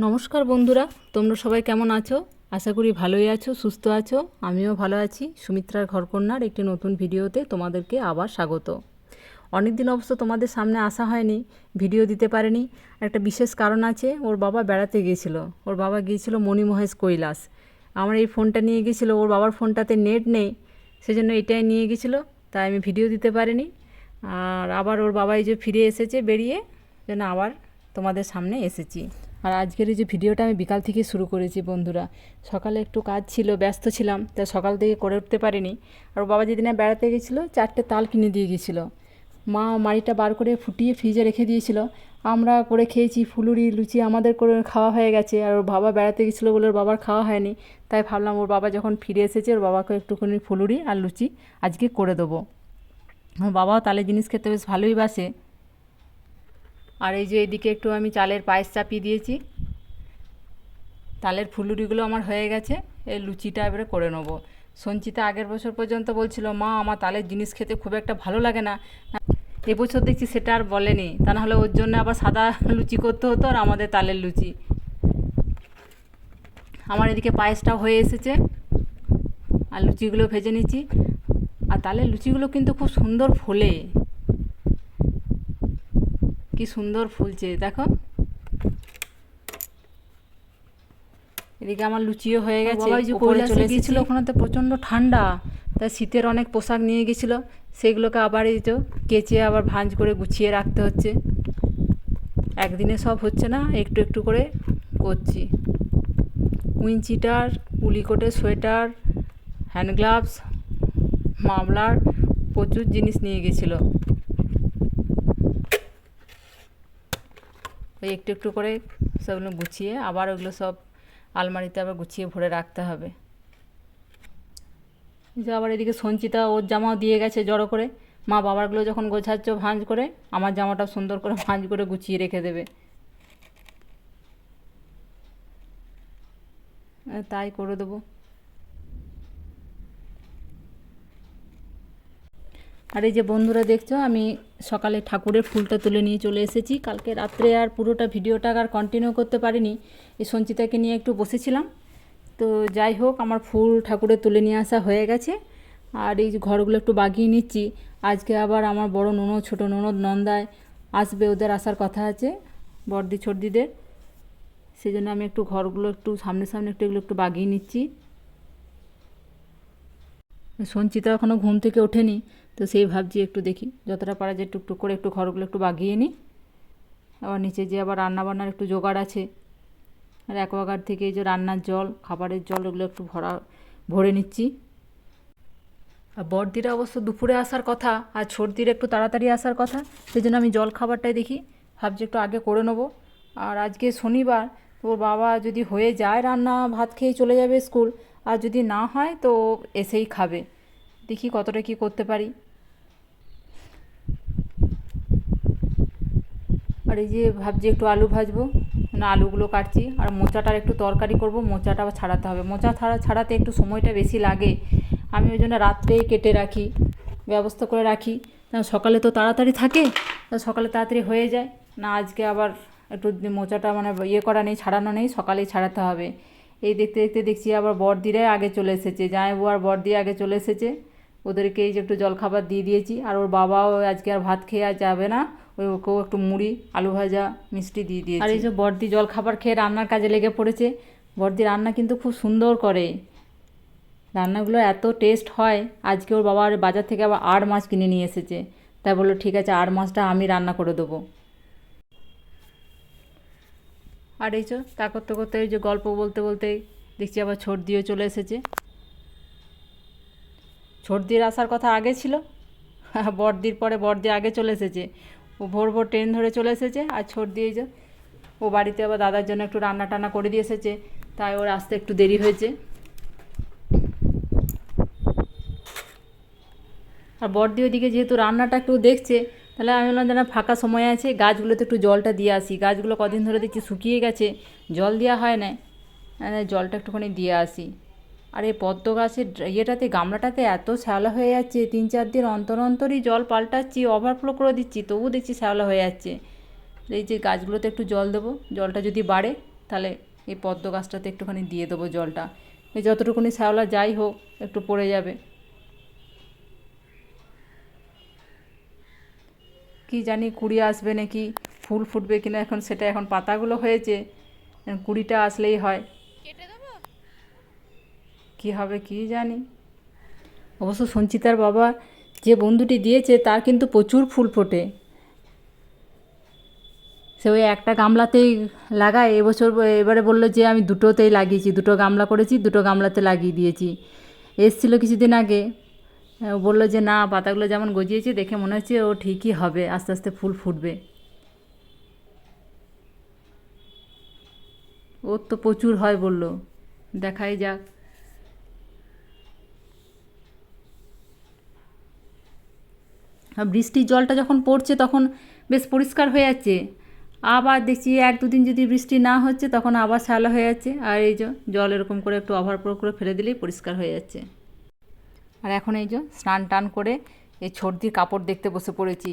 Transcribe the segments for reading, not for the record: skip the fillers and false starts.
নমস্কার বন্ধুরা, তোমরা সবাই কেমন আছো? আশা করি ভালোই আছো, সুস্থ আছো। আমিও ভালো আছি। সুমিত্রার ঘরকন্যার একটি নতুন ভিডিওতে তোমাদেরকে আবার স্বাগত। অনেক দিন অবশ্য তোমাদের সামনে আসা হয়নি, ভিডিও দিতে পারিনি। একটা বিশেষ কারণ আছে, ওর বাবা বেড়াতে গিয়েছিল। ওর বাবা গিয়েছিল মণিমহেশ কৈলাস। আমার এই ফোনটা নিয়ে গিয়েছিলো, ওর বাবার ফোনটাতে নেট নেই, সেজন্য এটাই নিয়ে গিয়েছিলো, তাই আমি ভিডিও দিতে পারিনি। আর আবার ওর বাবা এই যে ফিরে এসেছে বেরিয়ে, যেন আবার তোমাদের সামনে এসেছি। আর আজকের এই যে ভিডিওটা আমি বিকাল থেকে শুরু করেছি বন্ধুরা। সকালে একটু কাজ ছিল, ব্যস্ত ছিলাম, তাই সকাল থেকে করে উঠতে পারিনি। আর বাবা যেদিনে বেড়াতে গেছিলো 4টে তাল কিনে দিয়ে গেছিলো। মা মাড়িটা বার করে ফুটিয়ে ফ্রিজে রেখে দিয়েছিল। আমরা করে খেয়েছি, ফুলুরি লুচি আমাদের করে খাওয়া হয়ে গেছে। আর ওর বাবা বেড়াতে গেছিলো বলে ওর বাবার খাওয়া হয়নি, তাই ভাবলাম ওর বাবা যখন ফিরে এসেছে ওর বাবাকে একটুখানি ফুলুরি আর লুচি আজকে করে দেবো। আমার বাবাও তালের জিনিস খেতে বেশ ভালোই বাসে। আর এই যে এদিকে একটু আমি চালের পায়েস চাপিয়ে দিয়েছি। তালের ফুলুরিগুলো আমার হয়ে গেছে, এই লুচিটা এবারে করে নেবো। সঞ্চিতা আগের বছর পর্যন্ত বলছিল, মা আমার তালের জিনিস খেতে খুব একটা ভালো লাগে না। এবছর দেখছি সেটা আর বলেনি, তা নাহলে ওর জন্য আবার সাদা লুচি করতে হতো আর আমাদের তালের লুচি। আমার এদিকে পায়েসটাও হয়ে এসেছে আর লুচিগুলো ভেজে নিচ্ছি। আর তালের লুচিগুলো কিন্তু খুব সুন্দর ফোলে, কি সুন্দর ফুলছে দেখো। এদিকে আমার লুচিও হয়ে গেছে। বাবা যে কৈলাসে গিয়েছিল, ওখানে তো প্রচণ্ড ঠান্ডা, তাই শীতের অনেক পোশাক নিয়ে গেছিলো, সেগুলোকে আবার এই তো কেচে আবার ভাঁজ করে গুছিয়ে রাখতে হচ্ছে। একদিনে সব হচ্ছে না, একটু একটু করে করছি। উইন্চিটার, উলিকোটের সোয়েটার, হ্যান্ড গ্লাভস, মামলার প্রচুর জিনিস নিয়ে গেছিলো। ওই একটু একটু করে সেগুলো গুছিয়ে আবার ওগুলো সব আলমারিতে আবার গুছিয়ে ভরে রাখতে হবে। যে আবার এদিকে সঞ্চিতা ওর জামাও দিয়ে গেছে জড়ো করে। মা বাবারগুলো যখন গোছাচ্ছ ভাঁজ করে, আমার জামাটা সুন্দর করে ভাঁজ করে গুছিয়ে রেখে দেবে। তাই করে দেবো। আর এই যে বন্ধুরা দেখছো, আমি সকালে ঠাকুরের ফুলটা তুলে নিয়ে চলে এসেছি। কালকে রাত্রে আর পুরোটা ভিডিওটা আর কন্টিনিউ করতে পারিনি, এই সঞ্চিতাকে নিয়ে একটু বসেছিলাম। তো যাই হোক, আমার ফুল ঠাকুরের তুলে নিয়ে আসা হয়ে গেছে। আর এই যে ঘরগুলো একটু বাগিয়ে নিচ্ছি। আজকে আবার আমার বড় ননদ, ছোটো ননদ, নন্দায় আসবে, ওদের আসার কথা আছে, বড়দি ছোটদিদের। সেই জন্য আমি একটু ঘরগুলো একটু সামনে সামনে একটু এগুলো একটু বাগিয়ে নিচ্ছি। সঞ্চিতা এখনও ঘুম থেকে ওঠেনি, তো সেই ভাবছি একটু দেখি যতটা পারা যায় টুকটুক করে একটু ঘরগুলো একটু বাগিয়ে নিই। আবার নিচে যে আবার রান্নাবান্নার একটু জোগাড় আছে। আর অ্যাকোয়াগার্ড থেকে এই যে রান্নার জল, খাবারের জল, ওগুলো একটু ভরে নিচ্ছি। আর বড়দিরা অবশ্য দুপুরে আসার কথা, আর ছোটদির একটু তাড়াতাড়ি আসার কথা, সেই জন্য আমি জল খাবারটাই দেখি ভাবছি একটু আগে করে নেবো। আর আজকে শনিবার, তো ওর বাবা যদি হয়ে যায় রান্না, ভাত খেয়ে চলে যাবে স্কুল। আর যদি না হয় তো এসেই খাবে। দেখি কতটা কি করতে পারি। আর এই যে ভাবছি একটু আলু ভাজবো, মানে আলুগুলো কাটছি। আর মোচাটার একটু তরকারি করব, মোচাটা আবার ছাড়াতে হবে। মোচা ছাড়াতে একটু সময়টা বেশি লাগে, আমি ওই জন্য রাত্রেই কেটে রাখি, ব্যবস্থা করে রাখি। সকালে তো তাড়াতাড়ি থাকে, সকালে তাড়াতাড়ি হয়ে যায় না। আজকে আবার একটু মোচাটা মানে ইয়ে করা নেই, ছাড়ানো নেই, সকালেই ছাড়াতে হবে। এই দেখতে দেখতে দেখছি আবার বড়দিরাই আগে চলে এসেছে, জামাইবু আর বড়দি আগে চলে এসেছে। ওদেরকে এই যে একটু জলখাবার দিয়ে দিয়েছি। আর ওর বাবাও আজকে আর ভাত খেয়ে আর যাবে না, ওকেও একটু মুড়ি, আলু ভাজা, মিষ্টি দিয়ে দিয়েছি। আর এই যে বড়দি জলখাবার খেয়ে রান্নার কাজে লেগে পড়েছে। বড়দি রান্না কিন্তু খুব সুন্দর করে, রান্নাগুলো এত টেস্ট হয়। আজকে ওর বাবা বাজার থেকে আবার আড় মাছ কিনে নিয়ে এসেছে, তাই বললো ঠিক আছে আড় মাছটা আমি রান্না করে দেবো। আর এই যে তা করতে করতে এই যে গল্প বলতে বলতে দেখছি আবার ছোটদিও চলে এসেছে। ছোটদির আসার কথা আগে ছিল, বড়দির পরে বড়দি আগে চলে এসেছে। ও ভোর ভোর ট্রেন ধরে চলে এসেছে। আর ছোটদি এই যে ও বাড়িতে আবার দাদার জন্য একটু রান্না টান্না করে দিয়ে এসেছে, তাই ওর আসতে একটু দেরি হয়েছে। আর বড়দি ওইদিকে যেহেতু রান্নাটা একটু দেখছে, তাহলে আমি বললাম যেন ফাঁকা সময় আছে গাছগুলোতে একটু জলটা দিয়ে আসি। গাছগুলো কদিন ধরে দেখছি শুকিয়ে গেছে, জল দেওয়া হয় না, জলটা একটুখানি দিয়ে আসি। আর এই পদ্ম গাছের ইয়েটাতে, গামলাটাতে এত শ্যাওলা হয়ে যাচ্ছে, 3-4 দিন অন্তর অন্তরই জল পাল্টাচ্ছি, ওভারফ্লো করে দিচ্ছি, তবু দেখছি শ্যাওলা হয়ে যাচ্ছে। এই যে গাছগুলোতে একটু জল দেবো, জলটা যদি বাড়ে তাহলে এই পদ্ম গাছটাতে একটুখানি দিয়ে দেবো জলটা, এই যতটুকুনি শ্যাওলা যাই হোক একটু পড়ে যাবে। কি জানি কুড়ি আসবে নাকি ফুল ফুটবে কিনা, এখন পাতাগুলো হয়েছে, কুড়িটা আসলেই হয়, কি হবে কি জানি। অবশ্য সঞ্চিতার বাবা যে বন্ধুটি দিয়েছে তার কিন্তু প্রচুর ফুল ফোটে, সে ওই একটা গামলাতেই লাগায়। এবারে বললো যে আমি দুটোতেই লাগিয়েছি, দুটো গামলা করেছি, দুটো গামলাতে লাগিয়ে দিয়েছি। এসছিল কিছুদিন আগে, ও বললো যে না পাতাগুলো যেমন গজিয়েছে দেখে মনে হচ্ছে ও ঠিকই হবে, আস্তে আস্তে ফুল ফুটবে। ওর তো প্রচুর হয় বললো, দেখাই যাক। আর বৃষ্টির জলটা যখন পড়ছে তখন বেশ পরিষ্কার হয়ে যাচ্ছে, আবার দেখছি এক দুদিন যদি বৃষ্টি না হচ্ছে তখন আবার শ্যাওলা হয়ে যাচ্ছে। আর এই যে জল এরকম করে একটু ওভারফ্লো করে ফেলে দিলেই পরিষ্কার হয়ে যাচ্ছে। আর এখন এই যে স্নান টান করে এই ছর্দির কাপড় দেখতে বসে পড়েছি।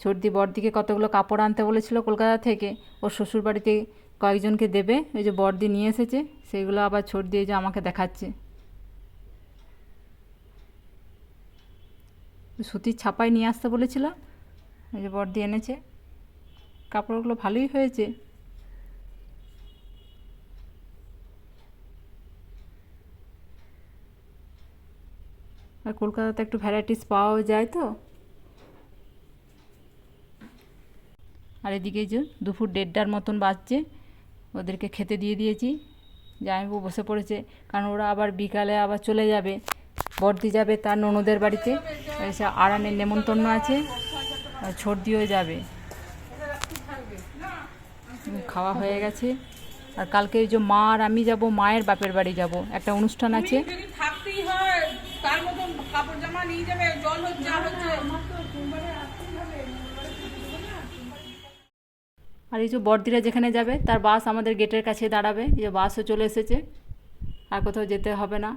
ছর্দি বড়দিকে কতগুলো কাপড় আনতে বলেছিল কলকাতা থেকে, ওর শ্বশুরবাড়িতে কয়েকজনকে দেবে, এই যে বড়দি নিয়ে এসেছে, সেইগুলো আবার ছর্দি এই যে আমাকে দেখাচ্ছে। সুতির ছাপাই নিয়ে আসতে বলেছিল, এই যে বড়দি এনেছে, কাপড়গুলো ভালোই হয়েছে। আর কলকাতাতে একটু ভ্যারাইটিস পাওয়াও যায় তো। আর এদিকে যে দুপুর 1:30টার মতন বাজছে, ওদেরকে খেতে দিয়ে দিয়েছি, জামাইবাবু বসে পড়েছে, কারণ ওরা আবার বিকালে আবার চলে যাবে, বড়দি যাবে তার ননদের বাড়িতে, এসে আড়ানের নেমন্তন্ন আছে, ছর্দিও যাবে। খাওয়া হয়ে গেছে। আর কালকে এই যে মা আর আমি যাব মায়ের বাপের বাড়ি যাব, একটা অনুষ্ঠান আছে। আর এই যে বড়দিরা যেখানে যাবে তার বাস আমাদের গেটের কাছে দাঁড়াবে, এই যে বাসও চলে এসেছে, আর কোথাও যেতে হবে না,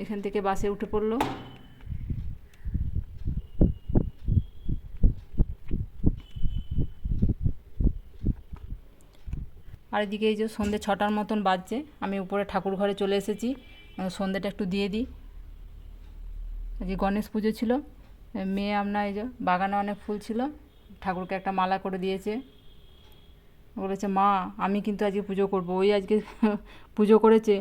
এখান থেকে বাসে উঠে পড়লো। আর এদিকে এই যে সন্ধ্যে 6টার মতন বাজছে, আমি উপরে ঠাকুর ঘরে চলে এসেছি, সন্ধ্যেটা একটু দিয়ে দিই। আজকে গণেশ পুজো ছিল, মেয়ে আপনার এই যে বাগানে অনেক ফুল ছিল, ঠাকুরকে একটা মালা করে দিয়েছে, বলেছে মা আমি কিন্তু আজকে পুজো করবো, ওই আজকে পুজো করেছে।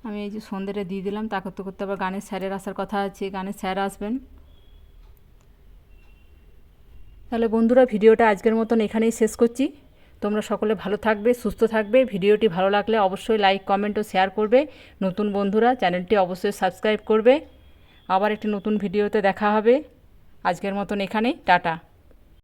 আমি এই যে সন্ধ্যেটা দিয়ে দিলাম, তা করতে করতে আবার গানের স্যারের আসার কথা আছে, গানের স্যার আসবেন। তাহলে বন্ধুরা ভিডিওটা আজকের মতন এখানেই শেষ করছি। তোমরা সকলে ভালো থাকবে, সুস্থ থাকবে। ভিডিওটি ভালো লাগলে অবশ্যই লাইক কমেন্ট ও শেয়ার করবে। নতুন বন্ধুরা চ্যানেলটি অবশ্যই সাবস্ক্রাইব করবে। আবার একটি নতুন ভিডিওতে দেখা হবে। আজকের মতন এখানেই, টাটা।